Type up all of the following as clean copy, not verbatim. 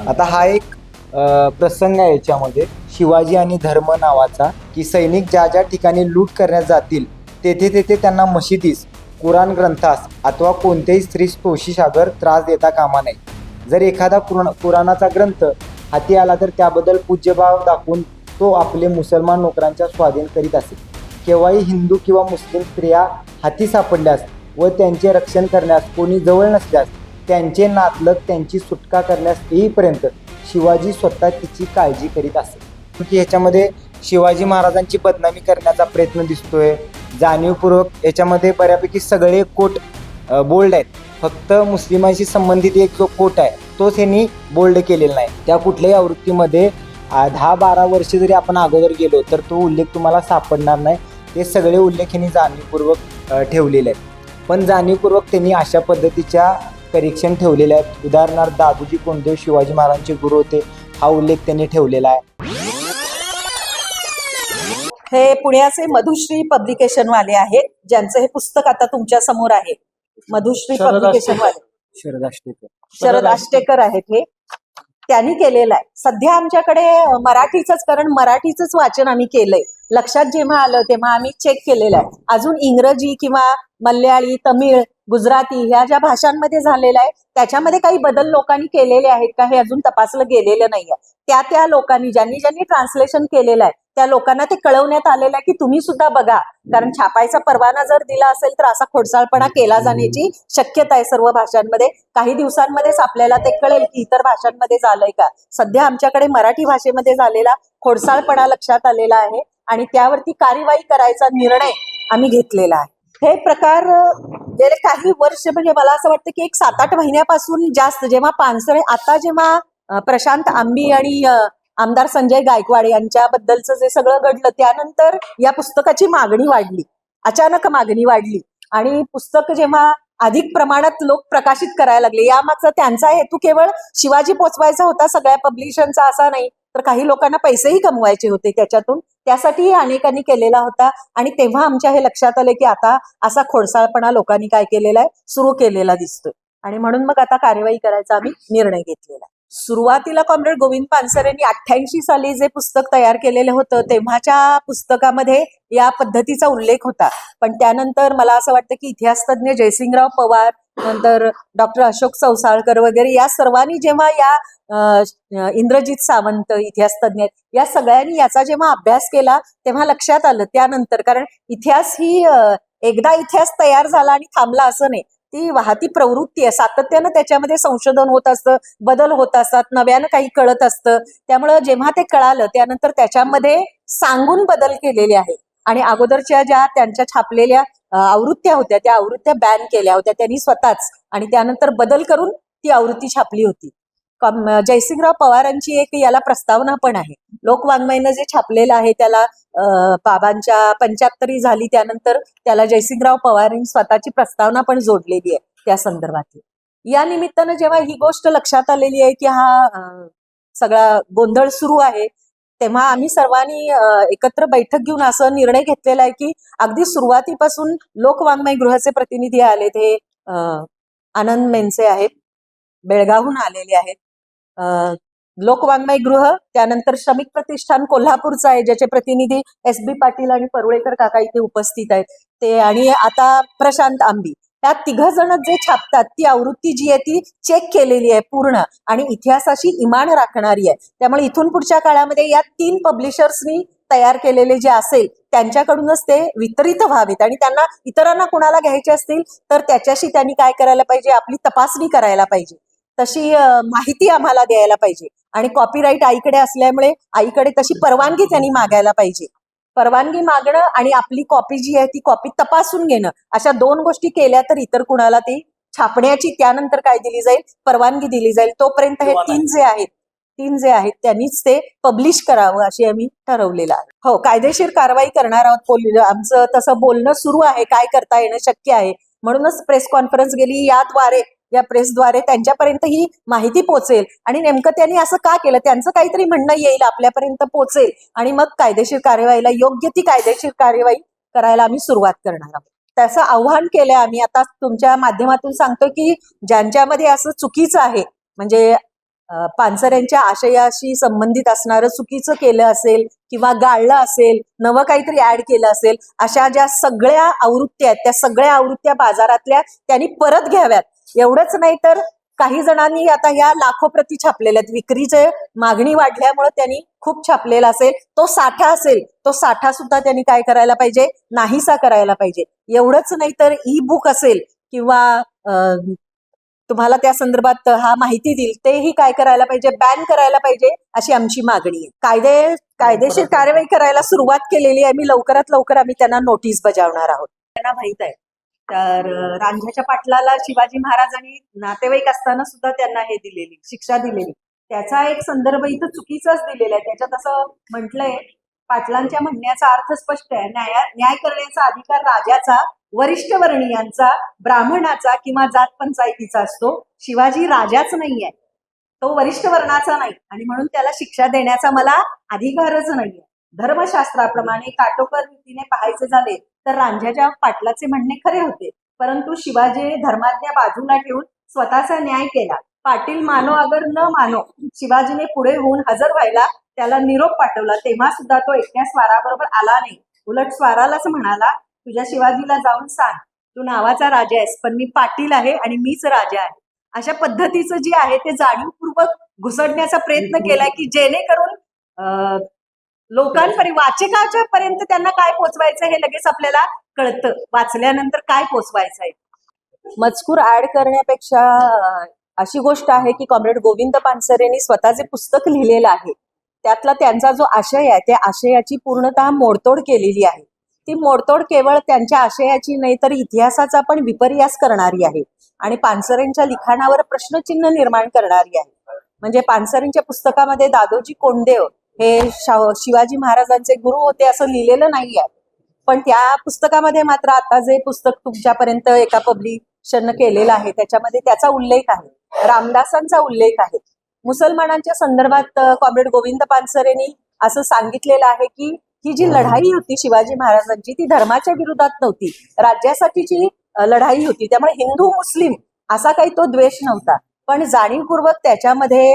आता हा एक प्रसंग आहे याच्यामध्ये शिवाजी आणि धर्म नावाचा, की सैनिक ज्या ज्या ठिकाणी लूट करण्यात जातील तेथे तेथे त्यांना मशिदीस, कुराण ग्रंथास अथवा कोणत्याही स्त्रीस तोशिषागर त्रास देता कामा नये. जर एखादा कुराणाचा ग्रंथ हाती आला तर त्याबद्दल पूज्यभाव दाखवून तो आपले मुसलमान नोकरांच्या स्वाधीन करीत असे. केव्हाही हिंदू किंवा मुस्लिम स्त्रिया हाती सापडल्यास व त्यांचे रक्षण करण्यास कोणी जवळ नसल्यास त्यांचे नातलग त्यांची सुटका करण्यास येईपर्यंत शिवाजी स्वतः तिची काळजी करीत असे. की ह्याच्यामध्ये शिवाजी महाराजांची बदनामी करण्याचा प्रयत्न दिसतोय जाणीवपूर्वक. याच्यामध्ये बऱ्यापैकी सगळे कोट बोल्ड आहेत, फक्त मुस्लिमांशी संबंधित एक जो कोट आहे तोच यांनी बोल्ड केलेला नाही. त्या कुठल्याही आवृत्तीमध्ये 10-12 वर्ष जरी आपण अगोदर गेलो तर तो उल्लेख तुम्हाला सापडणार नाही. ते सगळे उल्लेख यांनी जाणीवपूर्वक ठेवलेले आहेत. पण जाणीवपूर्वक त्यांनी अशा पद्धतीच्या परीक्षण ठेवलेले आहेत. उदाहरणार्थ दादोजी कोंडदेव शिवाजी महाराजांचे गुरु होते, हा उल्लेख त्यांनी ठेवलेला आहे. हे पुण्याचे मधुश्री पब्लिकेशन वाले आहेत, ज्यांचं हे पुस्तक आता तुमच्या समोर आहे. मधुश्री पब्लिकेशन वाले शरद आष्टेकर आहेत. हे त्यांनी केलेलं आहे. सध्या आमच्याकडे मराठीचंच, कारण मराठीचंच वाचन आम्ही केलंय. लक्षात जेव्हा आलं तेव्हा आम्ही चेक केलेलं आहे. अजून इंग्रजी किंवा मल्याळी, तमिळ, गुजराती ह्या ज्या भाषांमध्ये झालेलं आहे त्याच्यामध्ये काही बदल लोकांनी केलेले आहेत का हे अजून तपासलं गेलेलं नाहीये. त्या लोकांनी ज्यांनी ट्रान्सलेशन केलेलं आहे त्या लोकांना ते कळवण्यात आलेलं आहे की तुम्ही सुद्धा बघा, कारण छापायचा परवाना जर दिला असेल तर असा खोडसाळपणा केला जाण्याची शक्यता आहे सर्व भाषांमध्ये. काही दिवसांमध्येच आपल्याला ते कळेल की इतर भाषांमध्ये झालंय का. सध्या आमच्याकडे मराठी भाषेमध्ये झालेला खोडसाळपणा लक्षात आलेला आहे आणि त्यावरती कार्यवाही करायचा निर्णय आम्ही घेतलेला आहे. हे प्रकार गेले काही वर्ष, म्हणजे मला असं वाटतं की एक 7-8 महिन्यापासून जास्त, जेव्हा पानसरे, आता जेव्हा प्रशांत आंबी आणि आमदार संजय गायकवाड यांच्याबद्दलचं जे सगळं घडलं त्यानंतर या पुस्तकाची मागणी वाढली, अचानक मागणी वाढली आणि पुस्तक जेव्हा अधिक प्रमाणात लोक प्रकाशित करायला लागले, यामागचा त्यांचा हेतू केवळ शिवाजी पोचवायचा होता सगळ्या पब्लिशनचा असा नाही, तर काही लोकांना पैसेही कमवायचे होते त्याच्यातून. त्यासाठीही अनेकांनी केलेला होता आणि तेव्हा आमच्या हे लक्षात आलं की आता असा खोडसाळपणा लोकांनी काय केलेला आहे, सुरू केलेला दिसतोय आणि म्हणून मग आता कार्यवाही करायचा आम्ही निर्णय घेतलेला आहे. सुरुवातीला कॉम्रेड गोविंद पानसरेंनी 88 साली जे पुस्तक तयार केलेलं होतं तेव्हाच्या पुस्तकामध्ये या पद्धतीचा उल्लेख होता. पण त्यानंतर मला असं वाटतं की इतिहासतज्ञ जयसिंगराव पवार, नंतर डॉक्टर अशोक चौसाळकर वगैरे या सर्वांनी जेव्हा या इंद्रजित सावंत इतिहासतज्ञ या सगळ्यांनी याचा जेव्हा अभ्यास केला तेव्हा लक्षात आलं त्यानंतर, कारण इतिहास ही एकदा इतिहास तयार झाला आणि थांबला असं नाही, ती वाहती प्रवृत्ती आहे. सातत्यानं त्याच्यामध्ये संशोधन होत असतं, बदल होत असतात, नव्यानं काही कळत असतं. त्यामुळं जेव्हा ते कळालं त्यानंतर त्याच्यामध्ये सांगून बदल केलेले आहेत आणि अगोदरच्या ज्या त्यांच्या छापलेल्या आवृत्त्या होत्या त्या आवृत्त्या बॅन केल्या होत्या त्यांनी स्वतःच आणि त्यानंतर बदल करून ती आवृत्ती छापली होती. जयसिंगराव पवारांची एक याला प्रस्तावना पण आहे. लोकवाङ्मयनं जे छापलेलं आहे त्याला बाबांच्या 75 झाली त्यानंतर त्याला जयसिंगराव पवारांनी स्वतःची प्रस्तावना पण जोडलेली आहे त्या संदर्भात. या निमित्तानं जेव्हा ही गोष्ट लक्षात आलेली आहे की हा सगळा गोंधळ सुरू आहे तेव्हा आम्ही सर्वांनी एकत्र बैठक घेऊन असं निर्णय घेतलेला आहे की अगदी सुरुवातीपासून लोकवाङ्मय गृहाचे प्रतिनिधी आले, ते आनंद मेनसे आहेत, बेळगावहून आलेले आहेत. लोकवाङ्मय गृह, त्यानंतर श्रमिक प्रतिष्ठान कोल्हापूरचं आहे ज्याचे प्रतिनिधी SB पाटील आणि परुळेकर काका इथे उपस्थित आहेत ते, आणि आता प्रशांत आंबी. त्या 3 जण जे छापतात ती आवृत्ती जी आहे ती चेक केलेली आहे पूर्ण आणि इतिहासाशी इमान राखणारी आहे. त्यामुळे इथून पुढच्या काळामध्ये या 3 पब्लिशर्सनी तयार केलेले जे असेल त्यांच्याकडूनच ते वितरित व्हावेत आणि त्यांना इतरांना कुणाला घ्यायचे असतील तर त्याच्याशी त्यांनी काय करायला पाहिजे, आपली तपासणी करायला पाहिजे, तशी माहिती आम्हाला द्यायला पाहिजे आणि कॉपीराईट आईकडे असल्यामुळे आईकडे तशी परवानगी त्यांनी मागायला पाहिजे. परवानगी मागणं आणि आपली कॉपी जी आहे ती कॉपी तपासून घेणं, अशा 2 गोष्टी केल्या तर इतर कुणाला ती छापण्याची त्यानंतर काय दिली जाईल, परवानगी दिली जाईल. तोपर्यंत हे 3 जे आहेत त्यांनीच ते पब्लिश करावं अशी आम्ही ठरवलेलं आहे. हो, कायदेशीर कारवाई करणार आहोत. आमचं तसं बोलणं सुरू आहे, काय करता येणं शक्य आहे म्हणूनच प्रेस कॉन्फरन्स गेली. या प्रेसद्वारे त्यांच्यापर्यंत ही माहिती पोहोचेल आणि नेमकं त्यांनी असं का केलं त्यांचं काहीतरी म्हणणं येईल, आपल्यापर्यंत पोहोचेल आणि मग कायदेशीर कार्यवाहीला योग्य ती कायदेशीर कार्यवाही करायला आम्ही सुरुवात करणार आहोत. त्याचं आव्हान केलं आम्ही. आता तुमच्या माध्यमातून सांगतो की ज्यांच्यामध्ये असं चुकीचं आहे, म्हणजे पानसरेंच्या आशयाशी संबंधित असणारं चुकीचं केलं असेल किंवा गाळलं असेल, नवं काहीतरी ऍड केलं असेल, अशा ज्या सगळ्या आवृत्त्या आहेत त्या सगळ्या आवृत्त्या बाजारातल्या त्यांनी परत घ्याव्यात. एवढंच नाही तर काही जणांनी आता या लाखो प्रती छापलेल्या आहेत. विक्रीचे मागणी वाढल्यामुळे त्यांनी खूप छापलेला असेल, तो साठा असेल, तो साठा सुद्धा त्यांनी काय करायला पाहिजे, नाहीसा करायला पाहिजे. एवढंच नाही तर ई बुक असेल किंवा तुम्हाला त्या संदर्भात हा माहिती देईल तेही काय करायला पाहिजे, बॅन करायला पाहिजे, अशी आमची मागणी आहे. कायदेशीर कार्यवाही करायला सुरुवात केलेली आहे. मी लवकरात लवकर आम्ही त्यांना नोटीस बजावणार आहोत. त्यांना माहित आहे तर रांझ्याच्या पाटलाला शिवाजी महाराजांनी नातेवाईक असताना सुद्धा त्यांना हे दिलेली शिक्षा दिलेली, त्याचा एक संदर्भ इथं चुकीचाच दिलेला आहे. त्याच्यात असं म्हटलंय, पाटलांच्या म्हणण्याचा अर्थ स्पष्ट आहे, न्याय करण्याचा अधिकार राजाचा, वरिष्ठ वर्णीयांचा, ब्राह्मणाचा किंवा जात पंचायतीचा असतो. शिवाजी राजाच नाहीये, तो वरिष्ठ वर्णाचा नाही आणि म्हणून त्याला शिक्षा देण्याचा मला अधिकारच नाहीये. धर्मशास्त्राप्रमाणे काटोकर रीतीने पाहायचे झाले तर रांझ्याच्या पाटलाचे म्हणणे खरे होते, परंतु शिवाजीने धर्माज्ञा बाजूला ठेवून स्वतःचा न्याय केला. पाटील मानो अगर न मानो, शिवाजीने पुढे होऊन हजर व्हायला त्याला निरोप पाठवला, तेव्हा सुद्धा तो एकट्या स्वाराबरोबर आला नाही. उलट स्वारालाच म्हणाला, तुझ्या शिवाजीला जाऊन सांग, तू नावाचा राजा आहेस पण मी पाटील आहे आणि मीच राजा आहे. अशा पद्धतीचं जे आहे ते जाणीवपूर्वक घुसडण्याचा प्रयत्न केलाय की जेणेकरून लोकांपर्यंत, वाचकाच्या पर्यंत त्यांना काय पोचवायचं हे लगेच आपल्याला कळतं, वाचल्यानंतर काय पोचवायचं आहे. मजकूर ऍड करण्यापेक्षा अशी गोष्ट आहे की कॉम्रेड गोविंद पानसरेंनी स्वतःचे पुस्तक लिहिलेलं आहे, त्यातला त्यांचा जो आशय आहे त्या आशयाची पूर्णतः मोडतोड केलेली आहे. ती मोडतोड केवळ त्यांच्या आशयाची नाही तर इतिहासाचा पण विपर्यास करणारी आहे आणि पानसरेंच्या लिखाणावर प्रश्नचिन्ह निर्माण करणारी आहे. म्हणजे पानसरेंच्या पुस्तकामध्ये दादोजी कोंडदेव हे शिवाजी महाराजांचे गुरु होते असं लिहिलेलं नाही आहे, पण त्या पुस्तकामध्ये मात्र आता जे पुस्तक तुमच्यापर्यंत एका पब्लिशन केलेलं आहे त्याच्यामध्ये त्याचा उल्लेख आहे, रामदासांचा उल्लेख आहे. मुसलमानांच्या संदर्भात कॉम्रेड गोविंद पानसरेंनी असं सांगितलेलं आहे की ही जी लढाई होती शिवाजी महाराजांची ती धर्माच्या विरोधात नव्हती, राज्यासाठीची लढाई होती. त्यामुळे हिंदू मुस्लिम असा काही तो द्वेष नव्हता, पण जाणीवपूर्वक त्याच्यामध्ये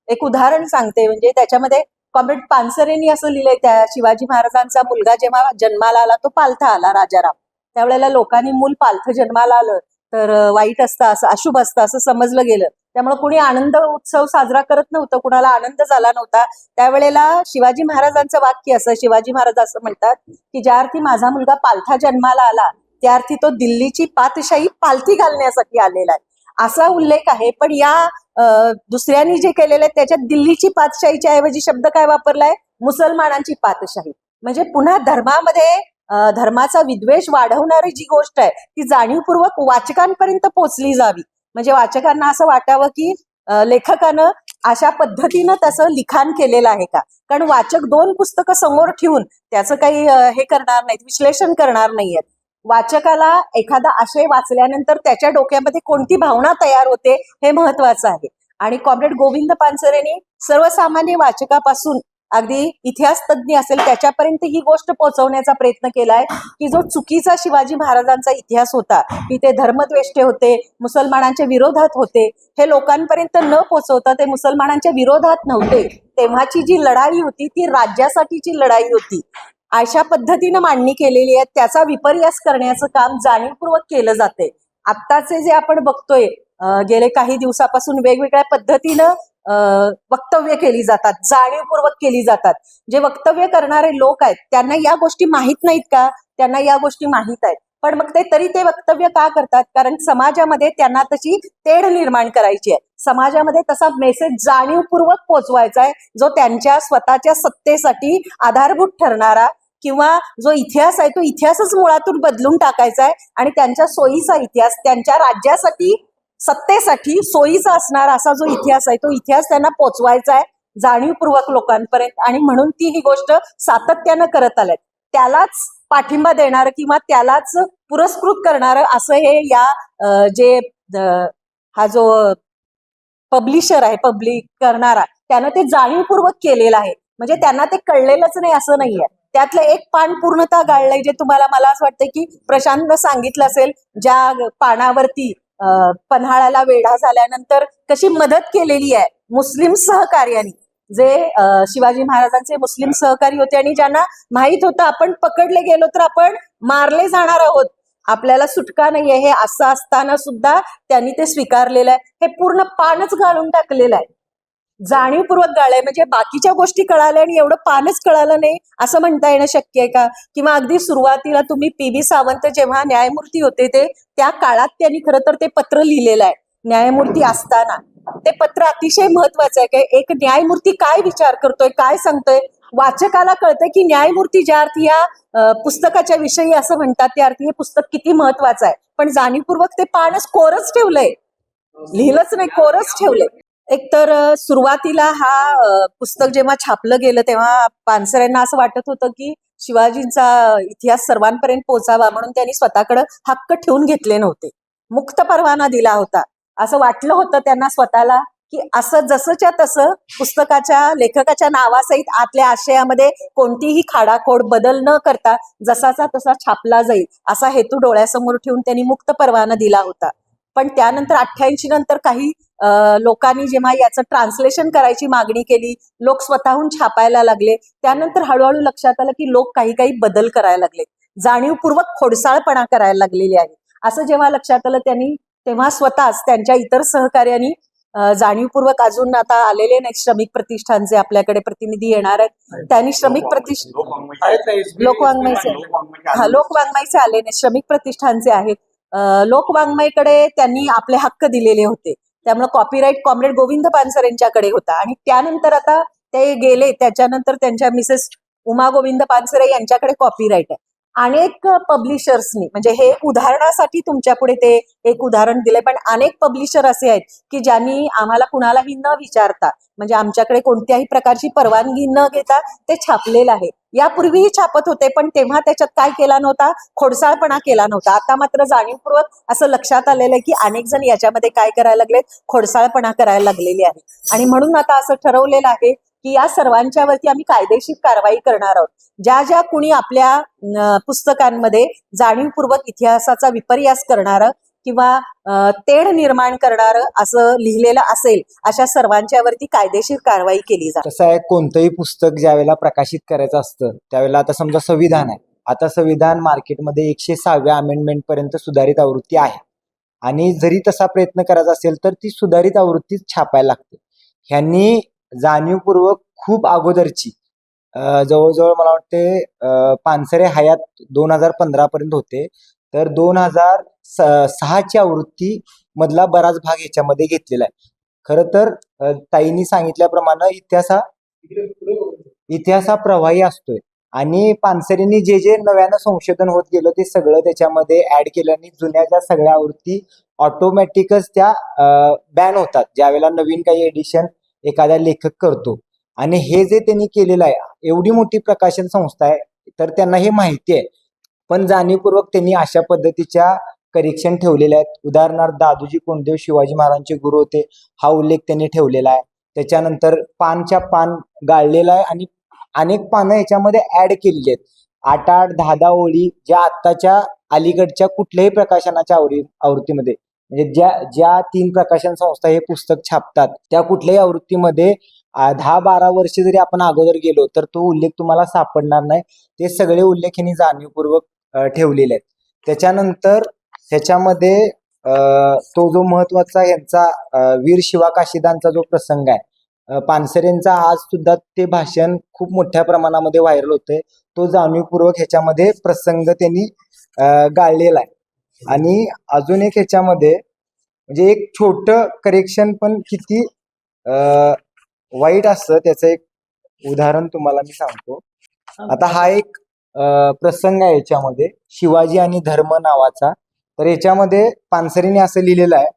एक उदाहरण सांगते. म्हणजे त्याच्यामध्ये कॉम्रेड पानसरेंनी असं लिहिलंय, त्या शिवाजी महाराजांचा मुलगा जेव्हा जन्माला आला तो पालथा आला, राजाराम. त्यावेळेला लोकांनी मूल पालथं जन्माला आलं तर वाईट असतं, असं अशुभ असतं असं समजलं गेलं. त्यामुळे कुणी आनंद उत्सव साजरा करत नव्हतं, कुणाला आनंद झाला नव्हता. त्यावेळेला शिवाजी महाराजांचं वाक्य असं, शिवाजी महाराज असं म्हणतात की ज्या अर्थी माझा मुलगा पालथा जन्माला आला त्या अर्थी तो दिल्लीची पातशाही पालथी घालण्यासाठी आलेला आहे, असा उल्लेख आहे. पण या दुसऱ्यांनी जे केलेलं आहे त्याच्यात दिल्लीची पातशाहीच्या ऐवजी शब्द काय वापरलाय, मुसलमानांची पातशाही. म्हणजे पुन्हा धर्मामध्ये धर्माचा विद्वेष वाढवणारी जी गोष्ट आहे ती जाणीवपूर्वक वाचकांपर्यंत पोहोचली जावी. म्हणजे वाचकांना असं वाटावं की लेखकानं अशा पद्धतीनं त्याचं लिखाण केलेलं आहे का, कारण वाचक दोन पुस्तकं समोर ठेवून त्याचं काही हे करणार नाहीत, विश्लेषण करणार नाहीयेत. वाचकाला एखादा आशय वाचल्यानंतर त्याच्या डोक्यामध्ये कोणती भावना तयार होते हे महत्वाचं आहे. आणि कॉम्रेड गोविंद पानसरेंनी सर्वसामान्य वाचकापासून अगदी इतिहास तज्ज्ञ असेल त्याच्यापर्यंत ही गोष्ट पोहोचवण्याचा प्रयत्न केलाय की जो चुकीचा शिवाजी महाराजांचा इतिहास होता की ते धर्मद्वेष्टे होते, मुसलमानांच्या विरोधात होते, हे लोकांपर्यंत न पोहोचवता ते मुसलमानांच्या विरोधात नव्हते, तेव्हाची जी लढाई होती ती राज्यासाठीची लढाई होती, अशा पद्धतीनं मांडणी केलेली आहे. त्याचा विपर्यास करण्याचं काम जाणीवपूर्वक केलं जाते. आत्ताचे जे आपण बघतोय गेले काही दिवसापासून वेगवेगळ्या पद्धतीनं वक्तव्य केली जातात, जाणीवपूर्वक केली जातात. जे वक्तव्य करणारे लोक आहेत त्यांना या गोष्टी माहीत नाहीत का, त्यांना या गोष्टी माहीत आहेत, पण मग तरी ते वक्तव्य का करतात, कारण समाजामध्ये त्यांना तशी तेढ निर्माण करायची आहे, समाजामध्ये तसा मेसेज जाणीवपूर्वक पोहोचवायचा आहे जो त्यांच्या स्वतःच्या सत्तेसाठी आधारभूत ठरणारा किंवा जो इतिहास आहे तो इतिहासच मुळातून बदलून टाकायचा आहे आणि त्यांच्या सोयीचा इतिहास, त्यांच्या राज्यासाठी सत्तेसाठी सोयीचा असणारा असा जो इतिहास आहे तो इतिहास त्यांना पोचवायचा आहे जाणीवपूर्वक लोकांपर्यंत. आणि म्हणून ती ही गोष्ट सातत्यानं करत आल्यात. त्यालाच पाठिंबा देणारं किंवा त्यालाच पुरस्कृत करणारं असं हे या जे हा जो पब्लिशर आहे, पब्लिक करणारा, त्यानं ते जाणीवपूर्वक केलेलं आहे. म्हणजे त्यांना ते कळलेलंच नाही असं नाहीये. त्यातलं एक पान पूर्णतः गाळलंय जे तुम्हाला, मला असं वाटतं की प्रशांतनं सांगितलं असेल, ज्या पानावरती पन्हाळ्याला वेढा झाल्यानंतर कशी मदत केलेली आहे मुस्लिम सहकार्याने जे शिवाजी महाराजांचे मुस्लिम सहकारी होते आणि ज्यांना माहित होतं आपण पकडले गेलो तर आपण मारले जाणार आहोत, आपल्याला सुटका नाहीये, हे असं असताना सुद्धा त्यांनी ते स्वीकारलेलं आहे. हे पूर्ण पानच घालून टाकलेलं आहे, जाणीवपूर्वक गाळलंय. म्हणजे बाकीच्या गोष्टी कळाल्या आणि एवढं पानच कळालं नाही असं म्हणता येणं शक्य आहे का? किंवा अगदी सुरुवातीला तुम्ही पी.बी. सावंत जेव्हा न्यायमूर्ती होते त्या काळात त्यांनी खरं तर ते पत्र लिहिलेलं आहे न्यायमूर्ती असताना. ते पत्र अतिशय महत्वाचं आहे की एक न्यायमूर्ती काय विचार करतोय, काय सांगतोय, वाचकाला कळतंय की न्यायमूर्ती ज्या अर्थी या पुस्तकाच्या विषयी असं म्हणतात त्या अर्थी हे पुस्तक किती महत्वाचं आहे. पण जाणीवपूर्वक ते पानच कोरच ठेवलंय, लिहिलंच नाही, कोरच ठेवलंय. एकतर सुरुवातीला पुस्तक जेव्हा छापलं गेलं तेव्हा पानसरेंना असं वाटत होतं की शिवाजींचा इतिहास सर्वांपर्यंत पोहोचावा म्हणून त्यांनी स्वतःकडे हक्क ठेवून घेतले नव्हते, मुक्त परवाना दिला होता. असं वाटलं होतं त्यांना स्वतःला की असं जसंच्या तसं पुस्तकाच्या लेखकाच्या नावासहित आतल्या आशयामध्ये कोणतीही खाडाखोड बदल न करता जसाचा तसा छापला जाईल असा हेतू डोळ्यासमोर ठेवून त्यांनी मुक्त परवाना दिला होता. पण त्यानंतर 88 नंतर काही लोकांनी जेव्हा याचं ट्रान्सलेशन करायची मागणी केली, लोक स्वतःहून छापायला लागले, त्यानंतर हळूहळू लक्षात आलं की लोक काही काही बदल करायला लागले, जाणीवपूर्वक खोडसाळपणा करायला लागलेली आहे. असं जेव्हा लक्षात आलं तेव्हा स्वतःच त्यांच्या इतर सहकार्यांनी जाणीवपूर्वक, अजून आता आलेले नाही श्रमिक प्रतिष्ठानचे आपल्याकडे प्रतिनिधी येणार आहेत, त्यांनी श्रमिक लोकवाङ्मयचे आले नाही, श्रमिक प्रतिष्ठानचे आहेत, लोकवाङ्मयकडे त्यांनी आपले हक्क दिलेले होते. त्यामुळे कॉपीराईट कॉम्रेड गोविंद पानसर यांच्याकडे होता. आणि त्यानंतर आता ते गेले, त्याच्यानंतर त्यांच्या मिसेस उमा गोविंद पानसरे यांच्याकडे कॉपीराईट आहे. अनेक पब्लिशर्सनी, म्हणजे हे उदाहरणासाठी तुमच्या पुढे ते एक उदाहरण दिलंय, पण अनेक पब्लिशर असे आहेत की ज्यांनी आम्हाला कुणालाही न विचारता, म्हणजे आमच्याकडे कोणत्याही प्रकारची परवानगी न घेता ते छापलेलं आहे. यापूर्वीही छापत होते पण तेव्हा त्याच्यात काय केला नव्हता, खोडसाळपणा केला नव्हता. आता मात्र जाणीवपूर्वक असं लक्षात आलेलं आहे की अनेक जण याच्यामध्ये काय करायला लागलेत, खोडसाळपणा करायला लागलेली आहे. आणि म्हणून आता असं ठरवलेलं आहे की या सर्वांच्यावरती आम्ही कायदेशीर कारवाई करणार आहोत. ज्या कुणी आपल्या पुस्तकांमध्ये जाणीवपूर्वक इतिहासाचा विपर्यास करणारं किंवा तेढ निर्माण करणारं असं लिहिलेलं असेल, अशा सर्वांच्यावरती कायदेशीर कारवाई केली जाते. कसं आहे, कोणतंही पुस्तक ज्यावेळेला प्रकाशित करायचं असतं त्यावेळेला, आता समजा संविधान आहे, आता संविधान मार्केटमध्ये 106व्या अमेंडमेंट पर्यंत सुधारित आवृत्ती आहे आणि जरी तसा प्रयत्न करायचा असेल तर ती सुधारित आवृत्ती छापायला लागते. ह्यांनी जाणीवपूर्वक खूप अगोदरची जवळजवळ मला वाटते पानसरे हयात 2015 पर्यंत होते, तर 2006ची आवृत्ती मधला बराच भाग ह्याच्यामध्ये घेतलेला आहे. खरं तर ताईंनी सांगितल्याप्रमाणे इतिहास हा प्रवाही असतोय आणि पानसरेंनी जे नव्यानं संशोधन होत गेलं ते सगळं त्याच्यामध्ये ऍड केल्याने जुन्या ज्या सगळ्या आवृत्ती ऑटोमॅटिकच त्या बॅन होतात ज्यावेळेला नवीन काही एडिशन एखादा लेखक करतो. आणि हे जे त्यांनी केलेलं आहे, एवढी मोठी प्रकाशन संस्था आहे तर त्यांना हे माहिती आहे, पण जाणीवपूर्वक त्यांनी अशा पद्धतीच्या करेक्शन ठेवलेल्या आहेत. उदाहरणार्थ दादोजी कोंडदेव शिवाजी महाराजांचे गुरु होते हा उल्लेख त्यांनी ठेवलेला आहे. त्याच्यानंतर पानच्या पान गाळलेला आहे आणि अनेक पानं याच्यामध्ये ऍड केलेली आहेत. 8-8, 10-10 ओळी ज्या आत्ताच्या अलीकडच्या कुठल्याही प्रकाशनाच्या आवृत्तीमध्ये, म्हणजे ज्या 3 प्रकाशन संस्था हे पुस्तक छापतात त्या कुठल्याही आवृत्तीमध्ये 10-12 वर्ष जरी आपण अगोदर गेलो तर तो उल्लेख तुम्हाला सापडणार नाही. ते सगळे उल्लेख यांनी जाणीवपूर्वक ठेवलेले आहेत. त्याच्यानंतर ह्याच्यामध्ये तो जो महत्वाचा यांचा वीर शिवा काशीदांचा जो प्रसंग आहे पानसरेंचा, आज सुद्धा ते भाषण खूप मोठ्या प्रमाणामध्ये व्हायरल होतंय. तो जाणीवपूर्वक ह्याच्यामध्ये प्रसंग त्यांनी गाळलेला आहे. आणि अजून एक ह्याच्यामध्ये म्हणजे एक छोटं करेक्शन पण किती वाईट असतं त्याचं एक उदाहरण तुम्हाला मी सांगतो. आता हा एक प्रसंग आहे याच्यामध्ये, शिवाजी आणि धर्म नावाचा. तर याच्यामध्ये पानसरेंनी असं लिहिलेलं आहे,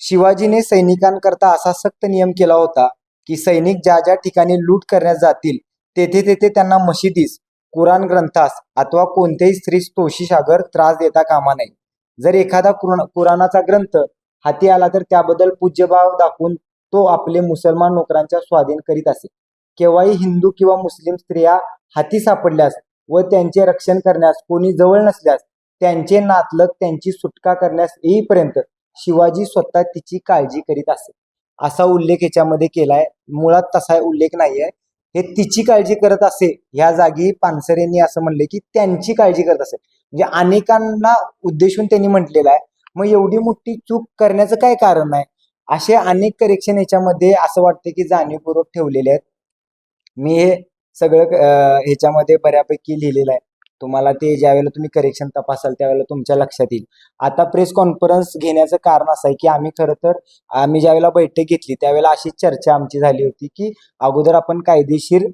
शिवाजीने सैनिकांकरता असा सक्त नियम केला होता की सैनिक ज्या ठिकाणी लूट करण्यास जातील तेथे त्यांना मशिदीस, कुराण ग्रंथास अथवा कोणत्याही स्त्रीस तोशिशागर त्रास देता कामा नये. जर एखादा कुराणाचा ग्रंथ हाती आला तर त्याबद्दल पूज्यभाव दाखवून तो आपले मुसलमान नोकरांच्या स्वाधीन करीत असे. केव्हाही हिंदू किंवा मुस्लिम स्त्रिया हाती सापडल्यास व त्यांचे रक्षण करण्यास कोणी जवळ नसल्यास त्यांचे नातलग त्यांची सुटका करण्यास येईपर्यंत शिवाजी स्वतः तिची काळजी करीत असे. असा उल्लेख याच्यामध्ये केलाय. मुळात तसा उल्लेख नाहीये. हे तिची काळजी करत असे ह्या जागी पानसरेंनी असं म्हणले की त्यांची काळजी करत असे, म्हणजे अनेकांना उद्देशून त्यांनी म्हटलेलं आहे. मग एवढी मोठी चूक करण्याचं काय कारण आहे? असे अनेक करेक्शन याच्यामध्ये असं वाटतं की जाणीवपूर्वक ठेवलेले आहेत. मी हे सगळं ह्याच्यामध्ये बऱ्यापैकी लिहिलेलं आहे. तुम्हाला ते ज्यावेळेला तुम्ही करेक्शन तपासाल त्यावेळेला तुमच्या लक्षात येईल. आता प्रेस कॉन्फरन्स घेण्याचं कारण असं आहे की आम्ही खरं तर आम्ही ज्यावेळेला बैठक घेतली त्यावेळेला अशी चर्चा आमची झाली होती की अगोदर आपण कायदेशीर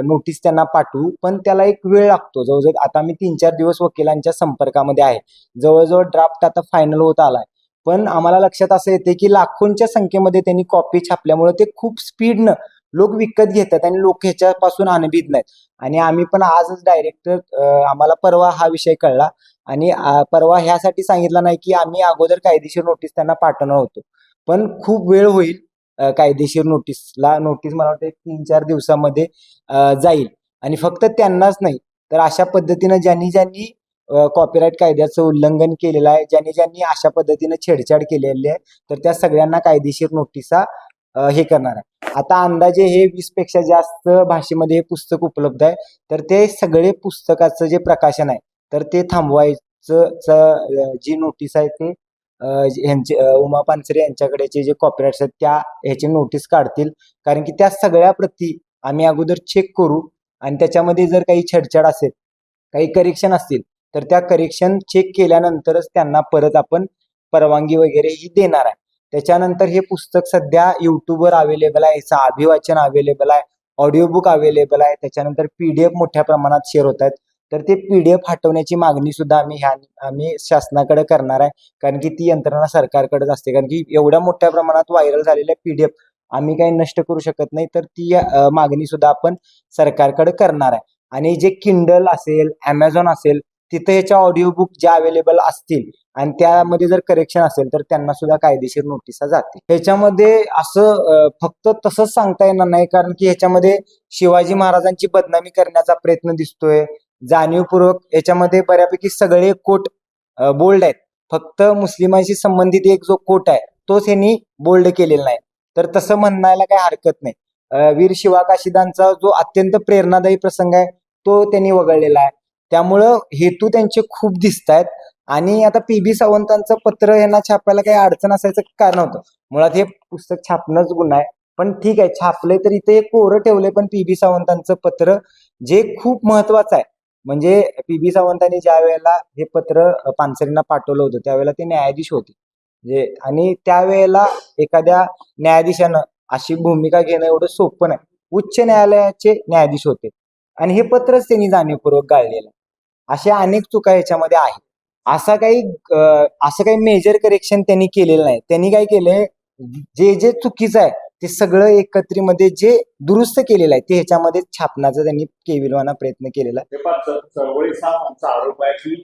नोटीस त्यांना पाठवू, पण त्याला एक वेळ लागतो. जवळजवळ आता आम्ही 3-4 दिवस वकिलांच्या संपर्कामध्ये आहे. जवळजवळ ड्राफ्ट आता फायनल होत आलाय. पण आम्हाला लक्षात असं येते की लाखोंच्या संख्येमध्ये त्यांनी कॉपी छापल्यामुळे ते खूप स्पीडनं लोक विकत घेतात आणि लोक ह्याच्यापासून अनभिज्ञ नाहीत. आणि आम्ही पण आजच आम्हाला परवा हा विषय कळला आणि परवा ह्यासाठी सांगितला नाही की आम्ही अगोदर कायदेशीर नोटीस त्यांना पाठवणार होतो, पण खूप वेळ होईल. कायदेशीर नोटीस मला वाटतं 3-4 दिवसामध्ये जाईल. आणि फक्त त्यांनाच नाही तर अशा पद्धतीनं ज्यांनी ज्यांनी कॉपीराईट कायद्याचं उल्लंघन केलेलं आहे, ज्यांनी ज्यांनी अशा पद्धतीनं छेडछाड केलेली आहे, तर त्या सगळ्यांना कायदेशीर नोटिसा हे करणार आहे. आता अंदाजे हे 20 पेक्षा जास्त भाषेमध्ये हे पुस्तक उपलब्ध आहे. तर ते सगळे पुस्तकाचं जे प्रकाशन आहे तर ते थांबवायचं जी नोटीस आहे ते ह्यांचे उमा पानसरे यांच्याकडेचे जे कॉपीराइट्स आहेत त्या ह्याची नोटीस काढतील. कारण की त्या सगळ्या प्रती आम्ही अगोदर चेक करू आणि त्याच्यामध्ये जर काही छेडछाड असेल, काही करेक्शन असतील, तर त्या करेक्शन चेक केल्यानंतरच त्यांना परत आपण परवानगी वगैरे ही देणार आहे. त्याच्यानंतर हे पुस्तक सध्या युट्यूबवर अवेलेबल आहे, याचं अभिवाचन अवेलेबल आहे, ऑडिओ बुक अवेलेबल आहे. त्याच्यानंतर PDF मोठ्या प्रमाणात शेअर होत आहेत. तर ते PDF हटवण्याची मागणी सुद्धा आम्ही शासनाकडे करणार आहे. कारण की ती यंत्रणा सरकारकडेच असते. कारण की एवढ्या मोठ्या प्रमाणात व्हायरल झालेल्या PDF आम्ही काही नष्ट करू शकत नाही. तर ती मागणी सुद्धा आपण सरकारकडे करणार आहे. आणि जे किंडल असेल, Amazon असेल, तिथे ह्याच्या ऑडिओ बुक ज्या अवेलेबल असतील आणि त्यामध्ये जर करेक्शन असेल तर त्यांना सुद्धा कायदेशीर नोटिसा जातील. ह्याच्यामध्ये असं फक्त तसंच सांगता येणार नाही, कारण की ह्याच्यामध्ये शिवाजी महाराजांची बदनामी करण्याचा प्रयत्न दिसतोय. जाणीवपूर्वक याच्यामध्ये बऱ्यापैकी सगळे कोट बोल्ड आहेत. फक्त मुस्लिमांशी संबंधित एक जो कोट आहे तोच यांनी बोल्ड केलेला नाही. तर तसं म्हणायला काही हरकत नाही. वीर शिवा काशीदांचा जो अत्यंत प्रेरणादायी प्रसंग आहे तो त्यांनी वगळलेला आहे. त्यामुळं हेतू त्यांचे खूप दिसत आहेत. आणि आता PB सावंतांचं पत्र यांना छापायला काही अडचण असायचं कारण होतं. मुळात हे पुस्तक छापणंच गुन्हा आहे. पण ठीक आहे, छापलंय तर इथे एक कोरं ठेवलंय. पण PB सावंतांचं पत्र जे खूप महत्वाचं आहे, म्हणजे PB सावंतांनी ज्या वेळेला हे पत्र पानसरेंना पाठवलं होतं त्यावेळेला ते न्यायाधीश होते. म्हणजे आणि त्यावेळेला एखाद्या न्यायाधीशानं अशी भूमिका घेणं एवढं सोपं नाही. उच्च न्यायालयाचे न्यायाधीश होते आणि हे पत्रच त्यांनी जाणीवपूर्वक गाळलेलं. अशा अनेक चुका याच्यामध्ये आहेत. असं काही मेजर करेक्शन त्यांनी केलेलं नाही. त्यांनी काय केलंय, जे जे चुकीचं आहे ते सगळं एकत्रीमध्ये जे दुरुस्त केलेलं आहे ते ह्याच्यामध्ये छापण्याचा त्यांनी केविलवाना प्रयत्न केलेला आहे. चळवळीचा आमचा आरोप आहे की